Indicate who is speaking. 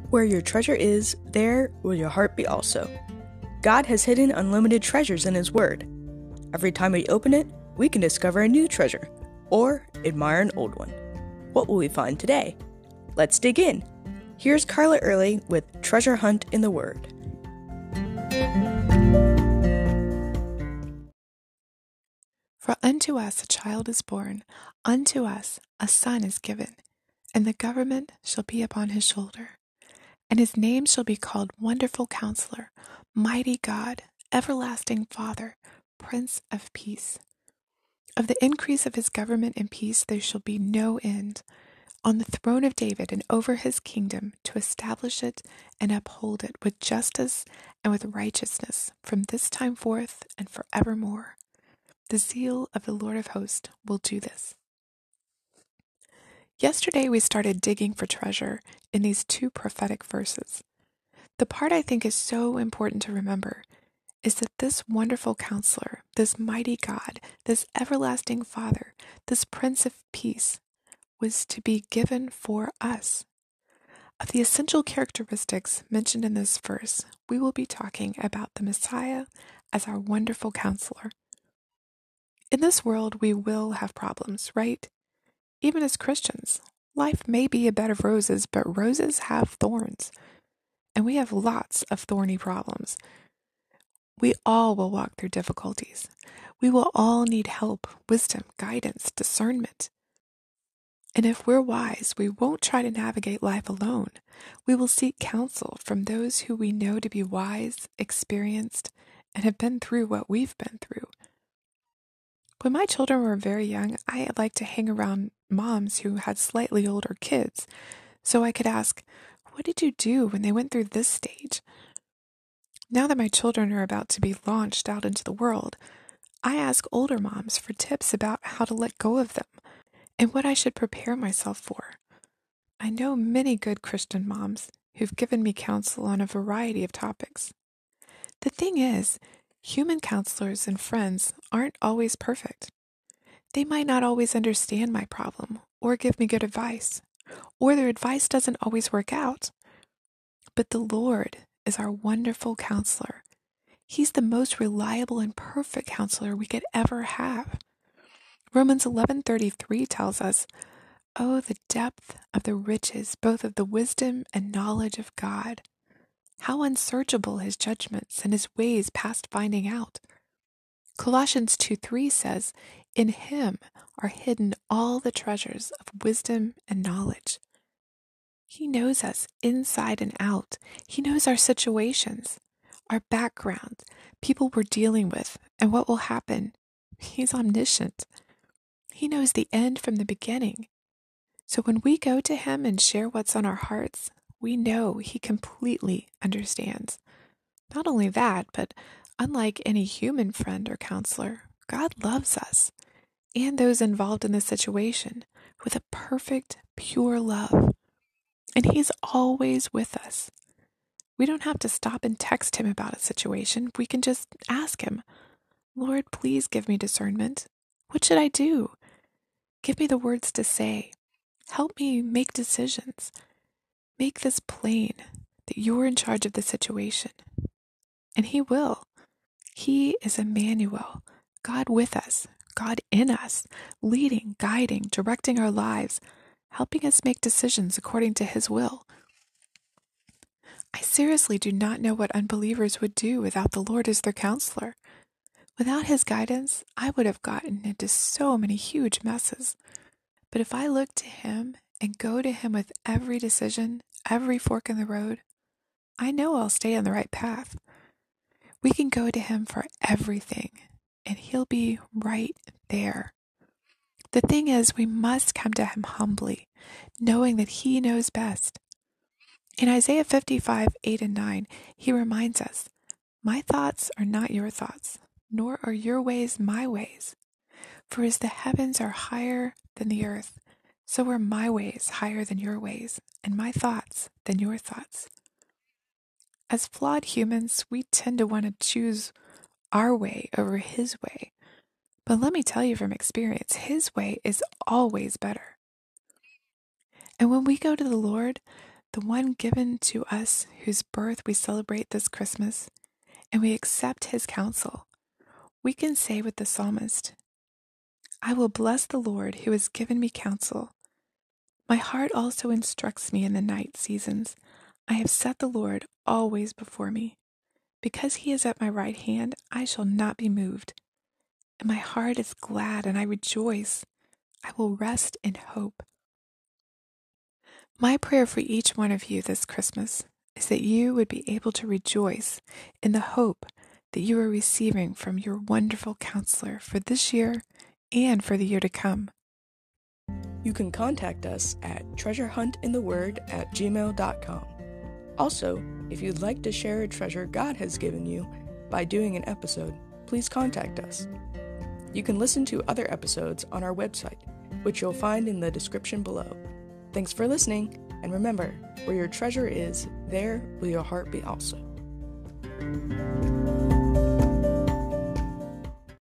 Speaker 1: Where your treasure is, there will your heart be also. God has hidden unlimited treasures in His Word. Every time we open it, we can discover a new treasure, or admire an old one. What will we find today? Let's dig in. Here's Carla Early with Treasure Hunt in the Word.
Speaker 2: For unto us a child is born, unto us a son is given, and the government shall be upon his shoulder. And his name shall be called Wonderful Counselor, Mighty God, Everlasting Father, Prince of Peace. Of the increase of his government and peace there shall be no end, on the throne of David and over his kingdom, to establish it and uphold it with justice and with righteousness from this time forth and forevermore. The zeal of the Lord of hosts will do this. Yesterday we started digging for treasure in these two prophetic verses. The part I think is so important to remember is that this wonderful counselor, this mighty God, this everlasting Father, this Prince of Peace, was to be given for us. Of the essential characteristics mentioned in this verse, we will be talking about the Messiah as our wonderful counselor. In this world, we will have problems, right? Even as Christians, life may be a bed of roses, but roses have thorns. And we have lots of thorny problems. We all will walk through difficulties. We will all need help, wisdom, guidance, discernment. And if we're wise, we won't try to navigate life alone. We will seek counsel from those who we know to be wise, experienced, and have been through what we've been through. When my children were very young, I liked to hang around moms who had slightly older kids, so I could ask, what did you do when they went through this stage? Now that my children are about to be launched out into the world, I ask older moms for tips about how to let go of them and what I should prepare myself for. I know many good Christian moms who've given me counsel on a variety of topics. The thing is, human counselors and friends aren't always perfect. They might not always understand my problem or give me good advice, or their advice doesn't always work out. But the Lord is our wonderful counselor. He's the most reliable and perfect counselor we could ever have. Romans 11:33 tells us, "Oh, the depth of the riches, both of the wisdom and knowledge of God. How unsearchable his judgments and his ways past finding out." Colossians 2:3 says, "In him are hidden all the treasures of wisdom and knowledge." He knows us inside and out. He knows our situations, our background, people we're dealing with, and what will happen. He's omniscient. He knows the end from the beginning. So when we go to him and share what's on our hearts, we know he completely understands. Not only that, but unlike any human friend or counselor, God loves us and those involved in the situation with a perfect, pure love. And he's always with us. We don't have to stop and text him about a situation. We can just ask him, "Lord, please give me discernment. What should I do? Give me the words to say. Help me make decisions. Make this plain that you're in charge of the situation." And he will. He is Emmanuel, God with us, God in us, leading, guiding, directing our lives, helping us make decisions according to his will. I seriously do not know what unbelievers would do without the Lord as their counselor. Without his guidance, I would have gotten into so many huge messes. But if I look to him and go to him with every decision, every fork in the road, I know I'll stay on the right path. We can go to him for everything, and he'll be right there. The thing is, we must come to him humbly, knowing that he knows best. In Isaiah 55:8-9, he reminds us, "My thoughts are not your thoughts, nor are your ways my ways. For as the heavens are higher than the earth, so are my ways higher than your ways, and my thoughts than your thoughts." As flawed humans, we tend to want to choose our way over his way. But let me tell you from experience, his way is always better. And when we go to the Lord the one given to us whose birth we celebrate this Christmas, and we accept his counsel, we can say with the psalmist, I will bless the Lord who has given me counsel. My heart also instructs me in the night seasons. I have set the Lord always before me. Because he is at my right hand, I shall not be moved. And my heart is glad and I rejoice. I will rest in hope. My prayer for each one of you this Christmas is that you would be able to rejoice in the hope that you are receiving from your wonderful counselor for this year and for the year to come.
Speaker 1: You can contact us at treasurehuntintheword@gmail.com. Also, if you'd like to share a treasure God has given you by doing an episode, please contact us. You can listen to other episodes on our website, which you'll find in the description below. Thanks for listening, and remember, where your treasure is, there will your heart be also.